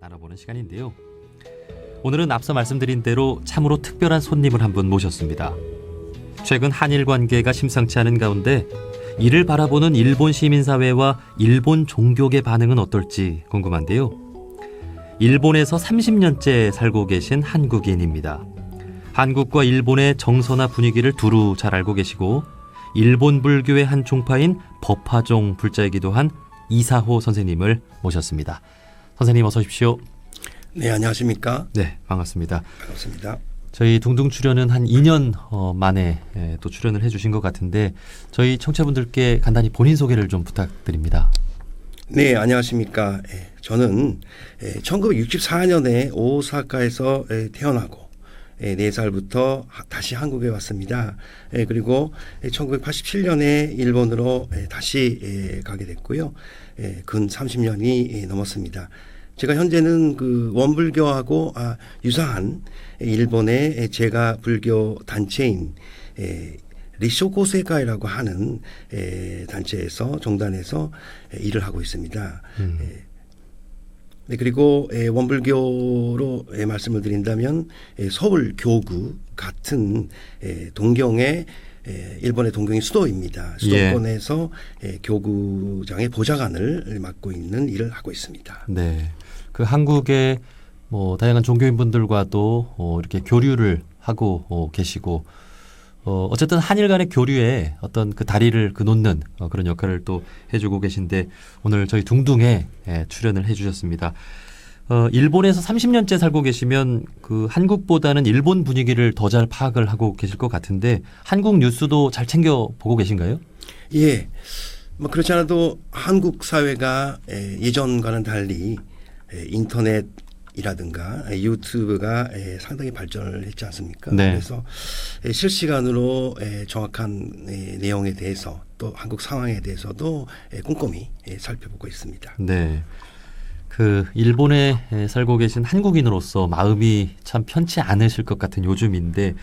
나눠보는 시간인데요. 오늘은 앞서 말씀드린 대로 참으로 특별한 손님을 한 분 모셨습니다. 최근 한일 관계가 심상치 않은 가운데 이를 바라보는 일본 시민사회와 일본 종교계 반응은 어떨지 궁금한데요. 일본에서 30년째 살고 계신 한국인입니다. 한국과 일본의 정서나 분위기를 두루 잘 알고 계시고 일본 불교의 한 종파인 법화종 불자이기도 한 이사호 선생님을 모셨습니다. 선생님 어서 오십시오. 네, 안녕하십니까? 네, 반갑습니다. 반갑습니다. 저희 둥둥 출연은 한 2년 만에 또 출연을 해주신 것 같은데 저희 청취자분들께 간단히 본인 소개를 좀 부탁드립니다. 네, 안녕하십니까? 저는 1964년에 오사카에서 태어나고 4살부터 다시 한국에 왔습니다. 그리고 1987년에 일본으로 다시 가게 됐고요. 근 30년이 넘었습니다. 제가 현재는 그 원불교하고 유사한 일본의 제가 불교 단체인 리쇼코세카이라고 하는 단체에서 종단에서 일을 하고 있습니다. 네, 그리고 원불교로 말씀을 드린다면 서울 교구 같은 동경의 일본의 동경이 수도입니다. 수도권에서 교구장의 보좌관을 맡고 있는 일을 하고 있습니다. 네, 그 한국의 뭐 다양한 종교인분들과도 이렇게 교류를 하고 계시고 어쨌든 한일 간의 교류에 어떤 그 다리를 놓는 그런 역할을 또 해주고 계신데 오늘 저희 둥둥에 출연을 해주셨습니다. 일본에서 30년째 살고 계시면 그 한국보다는 일본 분위기를 더 잘 파악을 하고 계실 것 같은데 한국 뉴스도 잘 챙겨 보고 계신가요? 예, 뭐 그렇지 않아도 한국 사회가 예전과는 달리 인터넷이라든가 유튜브가 상당히 발전을 했지 않습니까? 네. 그래서 실시간으로 정확한 내용에 대해서 또 한국 상황에 대해서도 꼼꼼히 살펴보고 있습니다. 네. 그 일본에 살고 계신 한국인으로서 마음이 참 편치 않으실 것 같은 요즘인데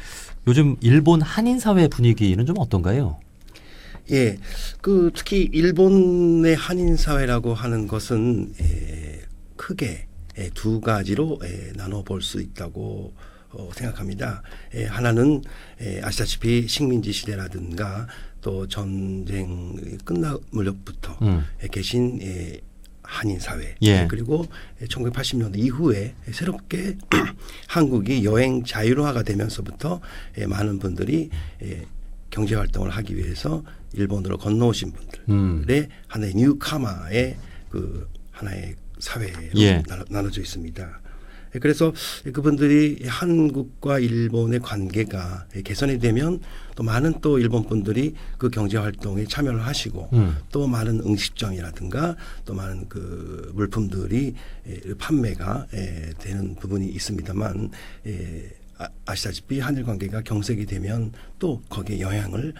요즘 일본 한인 사회 분위기는 좀 어떤가요? 예, 그 특히 일본의 한인 사회라고 하는 것은 크게 두 가지로 나눠 볼 수 있다고 생각합니다. 하나는 아시다시피 식민지 시대라든가 또 전쟁 끝날 무렵부터 계신 한인 사회 그리고 1980년대 이후에 새롭게 한국이 여행 자유화가 되면서부터 많은 분들이 경제 활동을 하기 위해서 일본으로 건너오신 분들의 하나의 뉴카마의 그 하나의 사회로 나눠져 있습니다. 그래서 그분들이 한국과 일본의 관계가 개선이 되면 또 많은 또 일본 분들이 그 경제 활동에 참여를 하시고 또 많은 음식점이라든가 또 많은 그 물품들이 판매가 되는 부분이 있습니다만 아시다시피 한일 관계가 경색이 되면 또 거기에 영향을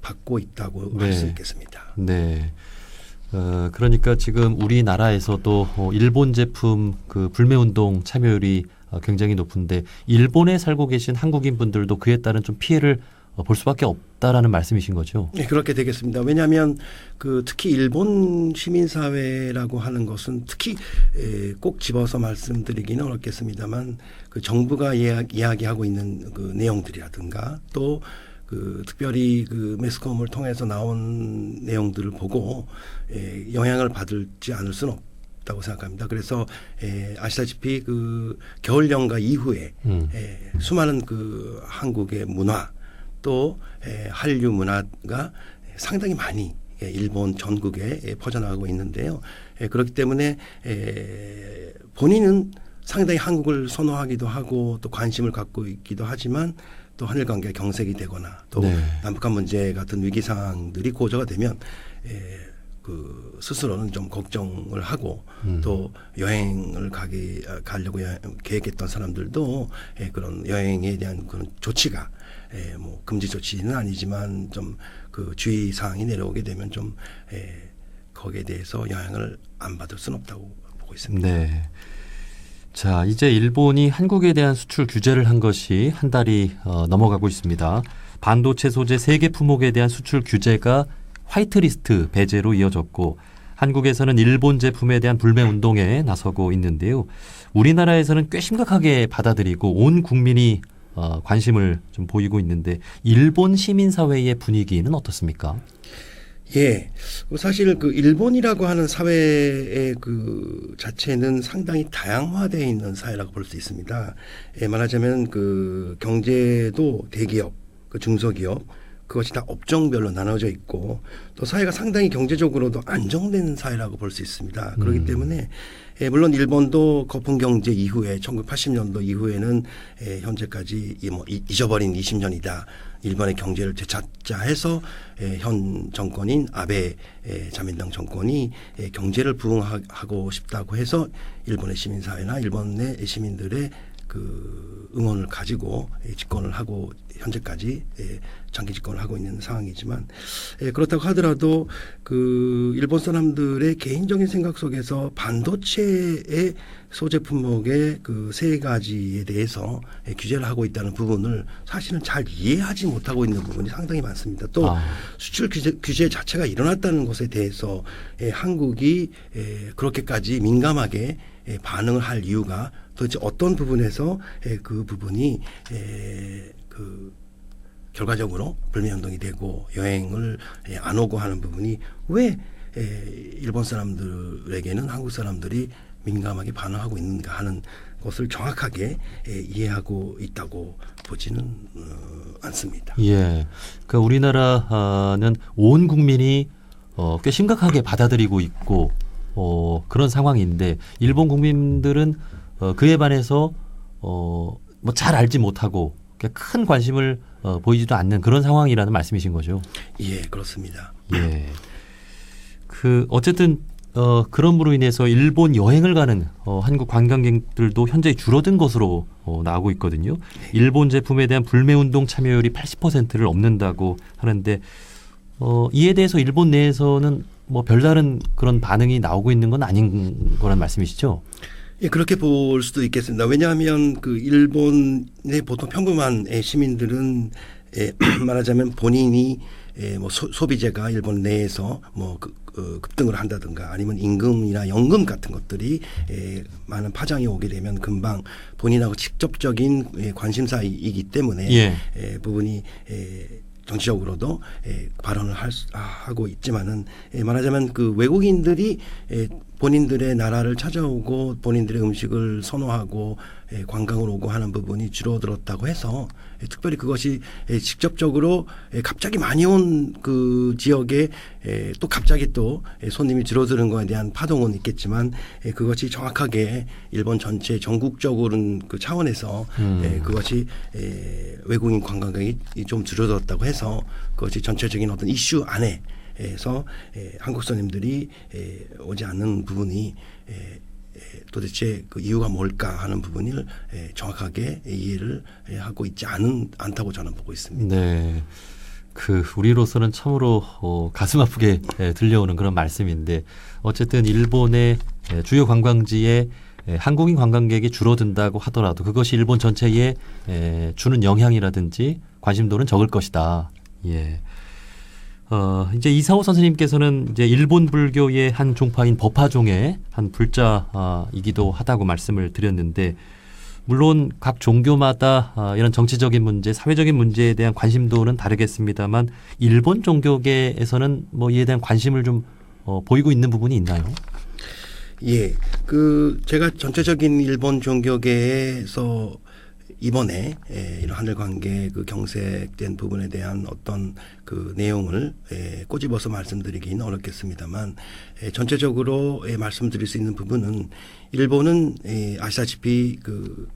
받고 있다고 할 수 있겠습니다. 네. 그러니까 지금 우리나라에서도 일본 제품 그 불매운동 참여율이 굉장히 높은데 일본에 살고 계신 한국인 분들도 그에 따른 좀 피해를 볼 수밖에 없다라는 말씀이신 거죠? 네, 그렇게 되겠습니다. 왜냐하면 그 특히 일본 시민사회라고 하는 것은 특히 꼭 집어서 말씀드리기는 어렵겠습니다만 그 정부가 이야기하고 있는 그 내용들이라든가 또 그 특별히 그 매스컴을 통해서 나온 내용들을 보고 영향을 받을지 않을 수는 없다고 생각합니다. 그래서 아시다시피 그 겨울 연가 이후에 수많은 그 한국의 문화 또 한류 문화가 상당히 많이 일본 전국에 퍼져나가고 있는데요. 그렇기 때문에 본인은 상당히 한국을 선호하기도 하고 또 관심을 갖고 있기도 하지만 또 한일 관계가 경색이 되거나 또 남북한 문제 같은 위기 상황들이 고조가 되면 그 스스로는 좀 걱정을 하고 또 여행을 가려고 계획했던 사람들도 그런 여행에 대한 그런 조치가 뭐 금지 조치는 아니지만 좀 그 주의 사항이 내려오게 되면 좀 거기에 대해서 영향을 안 받을 수는 없다고 보고 있습니다. 네. 자, 이제 일본이 한국에 대한 수출 규제를 한 것이 한 달이 넘어가고 있습니다. 반도체 소재 3개 품목에 대한 수출 규제가 화이트리스트 배제로 이어졌고 한국에서는 일본 제품에 대한 불매 운동에 나서고 있는데요. 우리나라에서는 꽤 심각하게 받아들이고 온 국민이 관심을 좀 보이고 있는데 일본 시민사회의 분위기는 어떻습니까? 예. 사실 그 일본이라고 하는 사회의 그 자체는 상당히 다양화되어 있는 사회라고 볼 수 있습니다. 말하자면 그 경제도 대기업, 그 중소기업, 그것이 다 업종별로 나눠져 있고 또 사회가 상당히 경제적으로도 안정된 사회라고 볼 수 있습니다. 그렇기 때문에 물론 일본도 거품 경제 이후에 1980년도 이후에는 현재까지 잊어버린 20년이다. 일본의 경제를 되찾자 해서 현 정권인 아베 자민당 정권이 경제를 부흥하고 싶다고 해서 일본의 시민사회나 일본의 시민들의 그 응원을 가지고 집권을 하고 현재까지 장기 집권을 하고 있는 상황이지만 그렇다고 하더라도 그 일본 사람들의 개인적인 생각 속에서 반도체의 소재 품목의 그 세 가지에 대해서 규제를 하고 있다는 부분을 사실은 잘 이해하지 못하고 있는 부분이 상당히 많습니다. 또 수출 규제 자체가 일어났다는 것에 대해서 한국이 그렇게까지 민감하게 반응을 할 이유가 도대체 어떤 부분에서 그 부분이 그 결과적으로 불매운동이 되고 여행을 안 오고 하는 부분이 왜 일본 사람들에게는 한국 사람들이 민감하게 반응하고 있는가 하는 것을 정확하게 이해하고 있다고 보지는 않습니다. 예, 그러니까 우리나라는 온 국민이 꽤 심각하게 받아들이고 있고 그런 상황인데 일본 국민들은 그에 반해서 뭐 잘 알지 못하고 큰 관심을 보이지도 않는 그런 상황이라는 말씀이신 거죠? 예, 그렇습니다. 예, 그 어쨌든 그럼으로 인해서 일본 여행을 가는 한국 관광객들도 현재 줄어든 것으로 나오고 있거든요. 일본 제품에 대한 불매 운동 참여율이 80%를 넘는다고 하는데 이에 대해서 일본 내에서는 뭐 별다른 그런 반응이 나오고 있는 건 아닌 거란 말씀이시죠? 예, 그렇게 볼 수도 있겠습니다. 왜냐하면 그 일본의 보통 평범한 시민들은 말하자면 본인이 뭐 소비재가 일본 내에서 뭐 급등을 한다든가 아니면 임금이나 연금 같은 것들이 많은 파장이 오게 되면 금방 본인하고 직접적인 관심사이기 때문에 부분이 정치적으로도 발언을 하고 있지만은 말하자면 그 외국인들이 본인들의 나라를 찾아오고 본인들의 음식을 선호하고 관광을 오고 하는 부분이 줄어들었다고 해서 특별히 그것이 직접적으로 갑자기 많이 온 그 지역에 또 갑자기 또 손님이 줄어드는 것에 대한 파동은 있겠지만 그것이 정확하게 일본 전체 전국적으로는 그 차원에서 그것이 외국인 관광객이 좀 줄어들었다고 해서 그것이 전체적인 어떤 이슈 안에 에서 한국 손님들이 오지 않는 부분이 도대체 그 이유가 뭘까 하는 부분을 정확하게 이해를 하고 있지 않다고 저는 보고 있습니다. 네, 그 우리로서는 참으로 가슴 아프게 들려오는 그런 말씀인데 어쨌든 일본의 주요 관광지에 한국인 관광객이 줄어든다고 하더라도 그것이 일본 전체에 주는 영향이라든지 관심도는 적을 것이다. 예. 이제 이사호 선생님께서는 이제 일본 불교의 한 종파인 법화종의 한 불자이기도 하다고 말씀을 드렸는데 물론 각 종교마다 이런 정치적인 문제, 사회적인 문제에 대한 관심도는 다르겠습니다만 일본 종교계에서는 뭐 이에 대한 관심을 좀 보이고 있는 부분이 있나요? 예, 그 제가 전체적인 일본 종교계에서 이번에 이런 한일 관계 그 경색된 부분에 대한 어떤 그 내용을 꼬집어서 말씀드리기는 어렵겠습니다만 전체적으로 말씀드릴 수 있는 부분은 일본은 아시다시피 그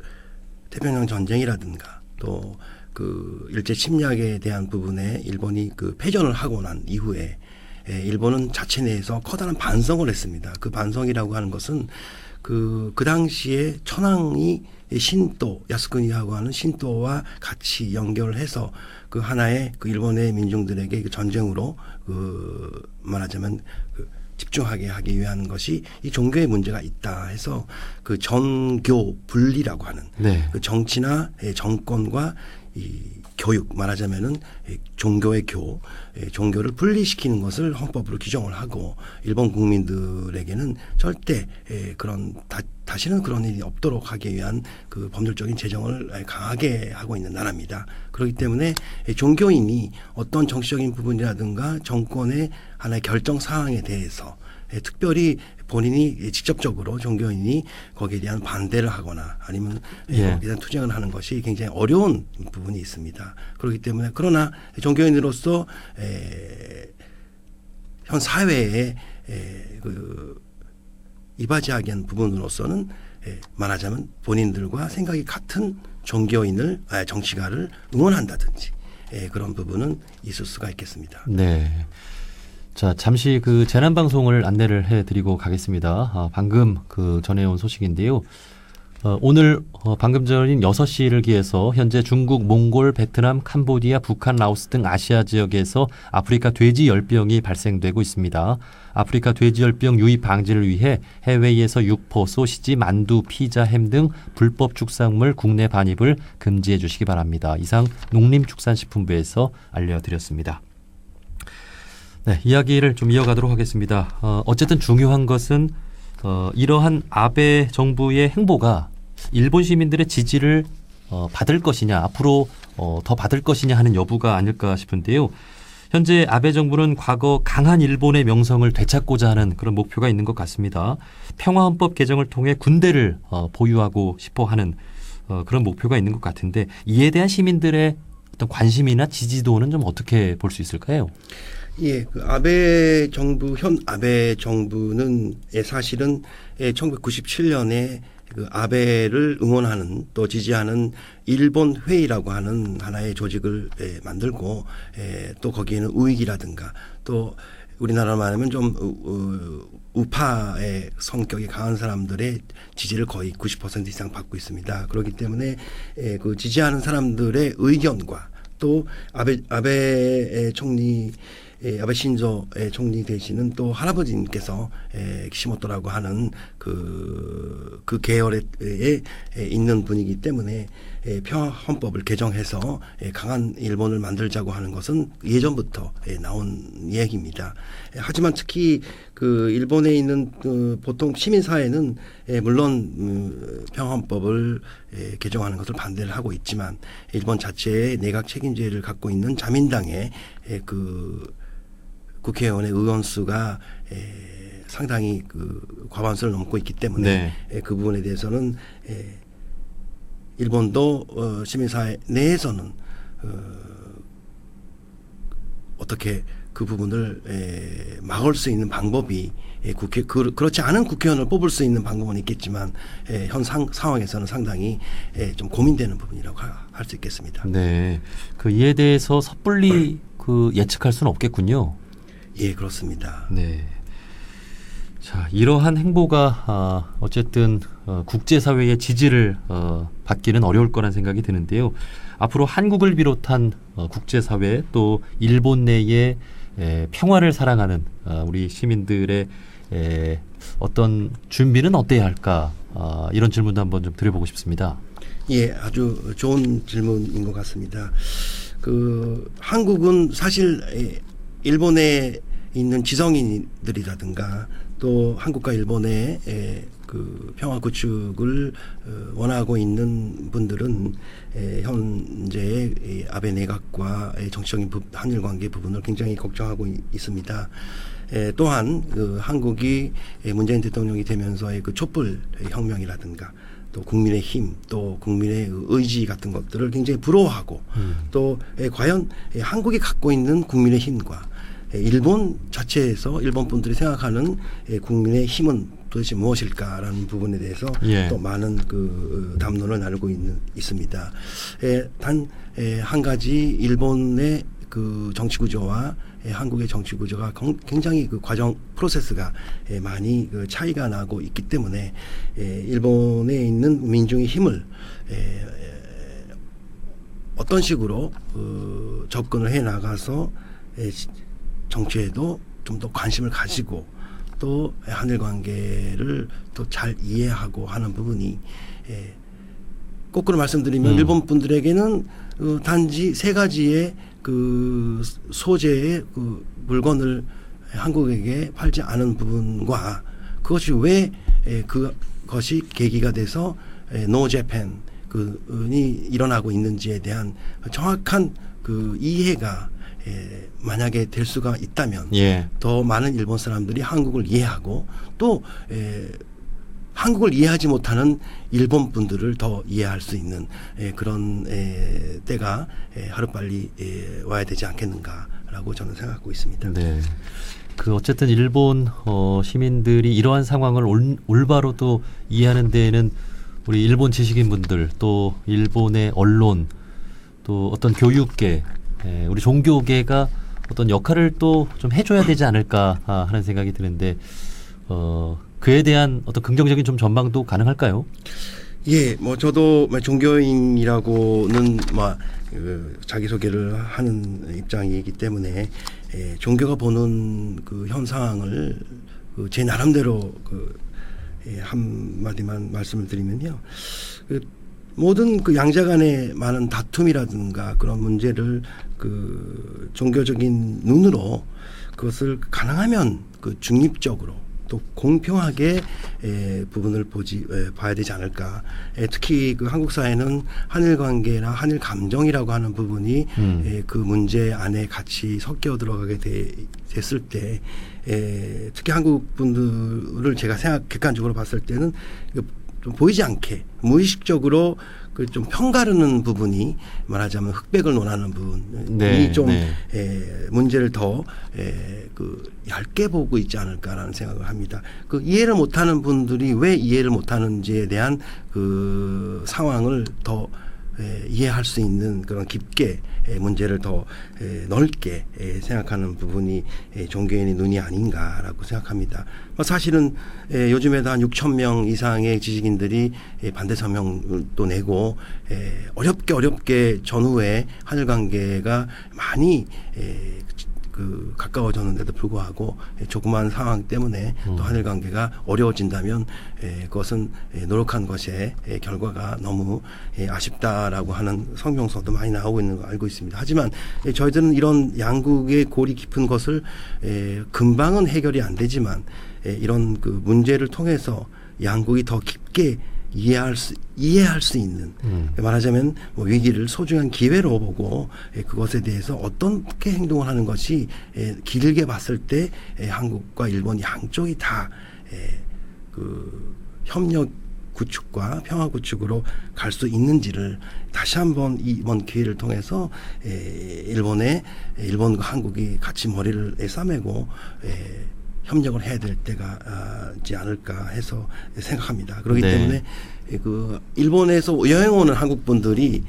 태평양 전쟁이라든가 또 그 일제 침략에 대한 부분에 일본이 그 패전을 하고 난 이후에 일본은 자체 내에서 커다란 반성을 했습니다. 그 반성이라고 하는 것은 그 당시에 천황이 신도, 야스쿠니라고 하는 신도와 같이 연결해서 그 하나의 그 일본의 민중들에게 그 전쟁으로 그 말하자면 그 집중하게 하기 위한 것이 이 종교의 문제가 있다 해서 그 전교 분리라고 하는 그 정치나 정권과 이 교육 말하자면은 종교의 종교를 분리시키는 것을 헌법으로 규정을 하고 일본 국민들에게는 절대 그런 다시는 그런 일이 없도록 하기 위한 그 법률적인 제정을 강하게 하고 있는 나라입니다. 그렇기 때문에 종교인이 어떤 정치적인 부분이라든가 정권의 하나의 결정 사항에 대해서 특별히 본인이 직접적으로 종교인이 거기에 대한 반대를 하거나 아니면 거기에 대한 투쟁을 하는 것이 굉장히 어려운 부분이 있습니다. 그렇기 때문에 그러나 종교인으로서 현 사회에 이바지하게 한 부분으로서는 말하자면 본인들과 생각이 같은 정치가를 응원한다든지 그런 부분은 있을 수가 있겠습니다. 네. 자, 잠시 그 재난 방송을 안내를 해드리고 가겠습니다. 방금 그 전해온 소식인데요. 오늘 방금 전인 6시를 기해서 현재 중국, 몽골, 베트남, 캄보디아, 북한, 라오스 등 아시아 지역에서 아프리카 돼지열병이 발생되고 있습니다. 아프리카 돼지열병 유입 방지를 위해 해외에서 육포, 소시지, 만두, 피자, 햄 등 불법 축산물 국내 반입을 금지해 주시기 바랍니다. 이상 농림축산식품부에서 알려드렸습니다. 네, 이야기를 좀 이어가도록 하겠습니다. 어쨌든 중요한 것은 이러한 아베 정부의 행보가 일본 시민들의 지지를 받을 것이냐, 앞으로 더 받을 것이냐 하는 여부가 아닐까 싶은데요. 현재 아베 정부는 과거 강한 일본의 명성을 되찾고자 하는 그런 목표가 있는 것 같습니다. 평화헌법 개정을 통해 군대를 보유하고 싶어 하는 그런 목표가 있는 것 같은데 이에 대한 시민들의 어떤 관심이나 지지도는 좀 어떻게 볼 수 있을까요? 예, 그 아베 정부, 현 아베 정부는 사실은 1997년에 그 아베를 응원하는 또 지지하는 일본 회의라고 하는 하나의 조직을 만들고 또 거기에는 우익이라든가 또 우리나라로 말하면 좀 우파의 성격이 강한 사람들의 지지를 거의 90% 이상 받고 있습니다. 그렇기 때문에 그 지지하는 사람들의 의견과 또 아베 총리 아베 신조 총리 되시는 또 할아버지님께서 키시모토라고 하는 그 계열에 있는 분이기 때문에 평화 헌법을 개정해서 강한 일본을 만들자고 하는 것은 예전부터 나온 이야기입니다. 하지만 특히 그 일본에 있는 그 보통 시민 사회는 물론 평화 헌법을 개정하는 것을 반대를 하고 있지만 일본 자체의 내각 책임제를 갖고 있는 자민당의 그 국회의원의 의원 수가 상당히 그 과반수를 넘고 있기 때문에 그 부분에 대해서는 일본도 시민사회 내에서는 어떻게 그 부분을 막을 수 있는 방법이 그렇지 않은 국회의원을 뽑을 수 있는 방법은 있겠지만 현 상황에서는 상당히 좀 고민되는 부분이라고 할 수 있겠습니다. 네, 그 이에 대해서 섣불리 그 예측할 수는 없겠군요. 예, 그렇습니다. 네. 자, 이러한 행보가 어쨌든 국제사회의 지지를 받기는 어려울 거란 생각이 드는데요. 앞으로 한국을 비롯한 국제사회 또 일본 내의 평화를 사랑하는 우리 시민들의 어떤 준비는 어때야 할까? 이런 질문도 한번 좀 드려보고 싶습니다. 예, 아주 좋은 질문인 것 같습니다. 그 한국은 사실 일본에 있는 지성인들이라든가 또 한국과 일본의 그 평화 구축을 원하고 있는 분들은 현재의 아베 내각과의 정치적인 한일 관계 부분을 굉장히 걱정하고 있습니다. 또한 그 한국이 문재인 대통령이 되면서의 그 촛불 혁명이라든가 또 국민의 힘, 또 국민의 의지 같은 것들을 굉장히 부러워하고 또 과연 한국이 갖고 있는 국민의 힘과 일본 자체에서 일본 분들이 생각하는 국민의 힘은 도대체 무엇일까라는 부분에 대해서 또 많은 그 담론을 나누고 있습니다. 단 한 가지 일본의 그 정치 구조와 한국의 정치 구조가 굉장히 그 과정 프로세스가 많이 그 차이가 나고 있기 때문에 일본에 있는 민중의 힘을 어떤 식으로 접근을 해 나가서 정치에도 좀 더 관심을 가지고 또 한일 관계를 또 잘 이해하고 하는 부분이 거꾸로 말씀드리면 일본 분들에게는 단지 세 가지의 그 소재의 그 물건을 한국에게 팔지 않은 부분과 그것이 왜 그것이 계기가 돼서 노 재팬 그이 일어나고 있는지에 대한 정확한 그 이해가 만약에 될 수가 있다면 예. 더 많은 일본 사람들이 한국을 이해하고 또 한국을 이해하지 못하는 일본 분들을 더 이해할 수 있는 그런 때가 하루빨리 와야 되지 않겠는가라고 저는 생각하고 있습니다. 네. 그 어쨌든 일본 시민들이 이러한 상황을 올바로 또 이해하는 데에는 우리 일본 지식인분들 또 일본의 언론 또 어떤 교육계 우리 종교계가 어떤 역할을 또 좀 해줘야 되지 않을까 하는 생각이 드는데 그에 대한 어떤 긍정적인 좀 전망도 가능할까요? 예, 뭐 저도 종교인이라고는 자기소개를 하는 입장이기 때문에 종교가 보는 그 현 상황을 제 나름대로 한마디만 말씀을 드리면요. 모든 그 양자 간의 많은 다툼이라든가 그런 문제를 그 종교적인 눈으로 그것을 가능하면 그 중립적으로 또 공평하게 부분을 봐야 되지 않을까. 특히 그 한국 사회는 한일 관계나 한일 감정이라고 하는 부분이 그 문제 안에 같이 섞여 들어가게 됐을 때 특히 한국 분들을 제가 객관적으로 봤을 때는 좀 보이지 않게 무의식적으로 그 좀 편가르는 부분이 말하자면 흑백을 논하는 부분이 네, 좀 네. 문제를 더 그 얇게 보고 있지 않을까라는 생각을 합니다. 그 이해를 못하는 분들이 왜 이해를 못하는지에 대한 그 상황을 더 이해할 수 있는 그런 깊게 문제를 더 넓게 생각하는 부분이 종교인의 눈이 아닌가라고 생각합니다. 사실은 요즘에도 한 6천 명 이상의 지식인들이 반대 서명을 또 내고 어렵게 전후에 한일 관계가 많이 그 가까워졌는데도 불구하고 조그마한 상황 때문에 또 한일 관계가 어려워진다면 그것은 노력한 것의 결과가 너무 아쉽다라고 하는 성명서도 많이 나오고 있는 거 알고 있습니다. 하지만 저희들은 이런 양국의 골이 깊은 것을 금방은 해결이 안 되지만 이런 그 문제를 통해서 양국이 더 깊게 이해할 수 있는 말하자면 뭐 위기를 소중한 기회로 보고 그것에 대해서 어떻게 행동을 하는 것이 길게 봤을 때 한국과 일본 양쪽이 다 그 협력 구축과 평화 구축으로 갈 수 있는지를 다시 한번 이번 기회를 통해서 일본과 한국이 같이 머리를 싸매고 협력을 해야 될 때가지 않을까 해서 생각합니다. 그렇기 때문에 그 일본에서 여행 오는 한국 분들이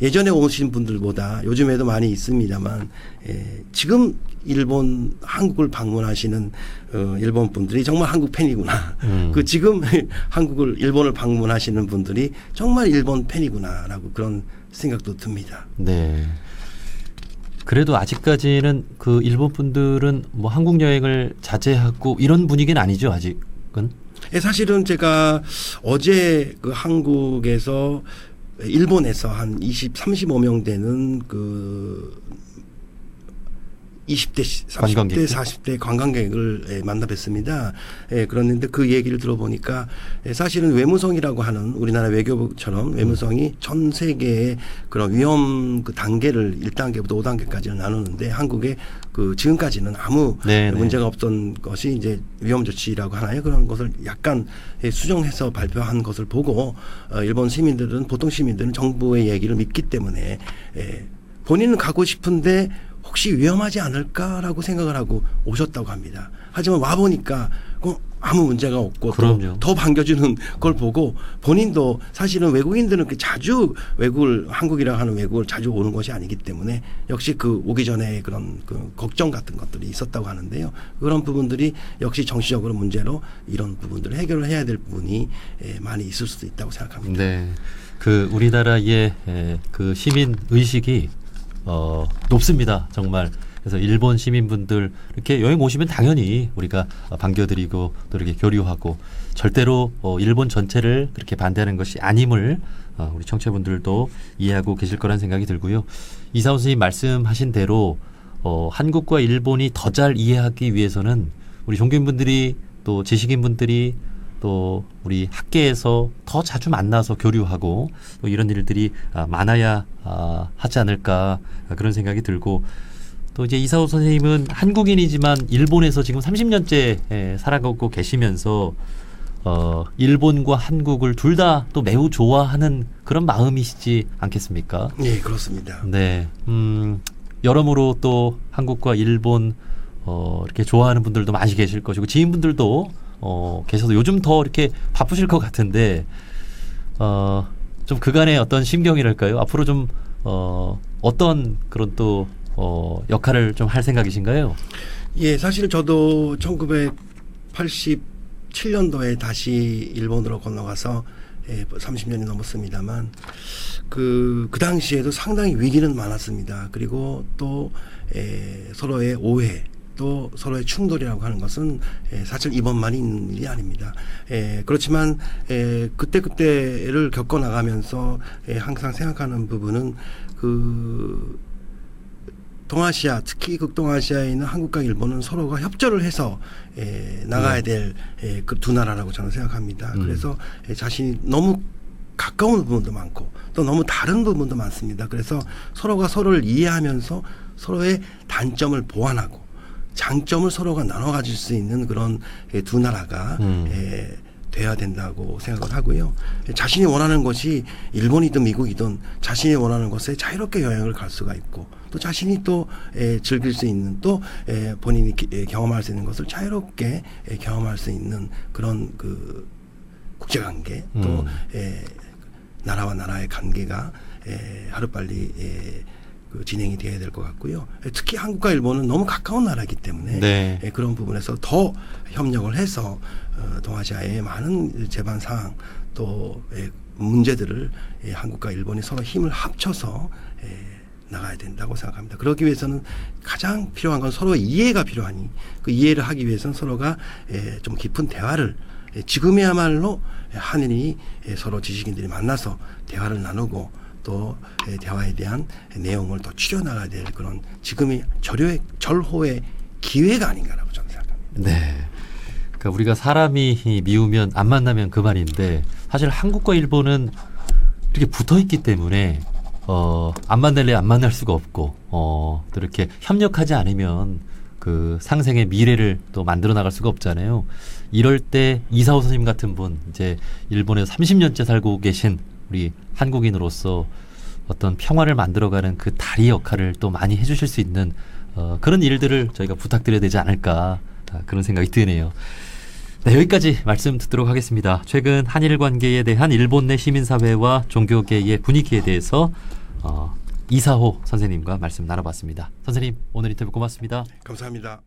예전에 오신 분들보다 요즘에도 많이 있습니다만 지금 한국을 방문하시는 일본 분들이 정말 한국 팬이구나. 그 지금 일본을 방문하시는 분들이 정말 일본 팬이구나라고 그런 생각도 듭니다. 네. 그래도 아직까지는 그 일본 분들은 뭐 한국 여행을 자제하고 이런 분위기는 아니죠, 아직은? 사실은 제가 어제 그 한국에서 일본에서 한 35명 되는 그 20대, 30대, 40대 관광객을 만나 뵀습니다. 그런데 그 얘기를 들어보니까 사실은 외무성이라고 하는 우리나라 외교부처럼 외무성이 전 세계의 그런 위험 그 단계를 1단계부터 5단계까지를 나누는데 한국에 그 지금까지는 아무 문제가 없던 것이 이제 위험 조치라고 하나요? 그런 것을 약간 수정해서 발표한 것을 보고 일본 시민들은 보통 시민들은 정부의 얘기를 믿기 때문에 본인은 가고 싶은데 혹시 위험하지 않을까라고 생각을 하고 오셨다고 합니다. 하지만 와보니까 아무 문제가 없고 더 반겨주는 걸 보고 본인도 사실은 외국인들은 자주 한국이라 하는 외국을 자주 오는 것이 아니기 때문에 역시 그 오기 전에 그런 그 걱정 같은 것들이 있었다고 하는데요. 그런 부분들이 역시 정치적으로 문제로 이런 부분들을 해결을 해야 될 부분이 많이 있을 수도 있다고 생각합니다. 네, 그 우리나라의 그 시민 의식이 높습니다. 정말 그래서 일본 시민분들 이렇게 여행 오시면 당연히 우리가 반겨드리고 또 이렇게 교류하고 절대로 일본 전체를 그렇게 반대하는 것이 아님을 우리 청취자분들도 이해하고 계실 거란 생각이 들고요. 이사훈 선생님 말씀하신 대로 한국과 일본이 더 잘 이해하기 위해서는 우리 종교인분들이 또 지식인분들이 또 우리 학계에서 더 자주 만나서 교류하고 또 이런 일들이 많아야 하지 않을까 그런 생각이 들고 또 이제 이사훈 선생님은 한국인이지만 일본에서 지금 30년째 살아가고 계시면서 일본과 한국을 둘 다 또 매우 좋아하는 그런 마음이시지 않겠습니까? 네, 그렇습니다. 네, 여러모로 또 한국과 일본 이렇게 좋아하는 분들도 많이 계실 것이고 지인분들도 계셔서 요즘 더 이렇게 바쁘실 것 같은데 좀 그간의 어떤 심경이랄까요? 앞으로 좀 어떤 그런 또 역할을 좀 할 생각이신가요? 예, 사실 저도 1987년도에 다시 일본으로 건너가서 30년이 넘었습니다만 그 당시에도 상당히 위기는 많았습니다. 그리고 또 서로의 오해 또 서로의 충돌이라고 하는 것은 사실 이번만이 있는 일이 아닙니다. 그렇지만 그때를 겪어나가면서 항상 생각하는 부분은 그 동아시아 특히 극동아시아에 있는 한국과 일본은 서로가 협조를 해서 나가야 될 그 두 나라라고 저는 생각합니다. 그래서 자신이 너무 가까운 부분도 많고 또 너무 다른 부분도 많습니다. 그래서 서로가 서로를 이해하면서 서로의 단점을 보완하고 장점을 서로가 나눠 가질 수 있는 그런 두 나라가 돼야 된다고 생각을 하고요. 자신이 원하는 것이 일본이든 미국이든 자신이 원하는 곳에 자유롭게 여행을 갈 수가 있고 또 자신이 또 즐길 수 있는 또 본인이 경험할 수 있는 것을 자유롭게 경험할 수 있는 그런 그 국제관계 또 나라와 나라의 관계가 하루빨리 그 진행이 돼야 될 것 같고요. 특히 한국과 일본은 너무 가까운 나라이기 때문에 네. 그런 부분에서 더 협력을 해서 동아시아의 많은 제반 사항 또 문제들을 한국과 일본이 서로 힘을 합쳐서 나가야 된다고 생각합니다. 그러기 위해서는 가장 필요한 건 서로의 이해가 필요하니 그 이해를 하기 위해서는 서로가 좀 깊은 대화를 지금이야말로 한일이 서로 지식인들이 만나서 대화를 나누고 또 대화에 대한 내용을 더 추려나가야 될 그런 지금이 절호의 기회가 아닌가라고 저는 생각합니다. 네. 그러니까 우리가 사람이 미우면 안 만나면 그만인데 사실 한국과 일본은 이렇게 붙어 있기 때문에 안 만날래 안 만날 수가 없고 또 이렇게 협력하지 않으면 그 상생의 미래를 또 만들어 나갈 수가 없잖아요. 이럴 때 이사호 선생님 같은 분 이제 일본에서 30년째 살고 계신 우리 한국인으로서 어떤 평화를 만들어가는 그 다리 역할을 또 많이 해주실 수 있는 그런 일들을 저희가 부탁드려야 되지 않을까 그런 생각이 드네요. 네, 여기까지 말씀 듣도록 하겠습니다. 최근 한일 관계에 대한 일본 내 시민사회와 종교계의 분위기에 대해서 이사호 선생님과 말씀 나눠봤습니다. 선생님 오늘 인터뷰 고맙습니다. 감사합니다.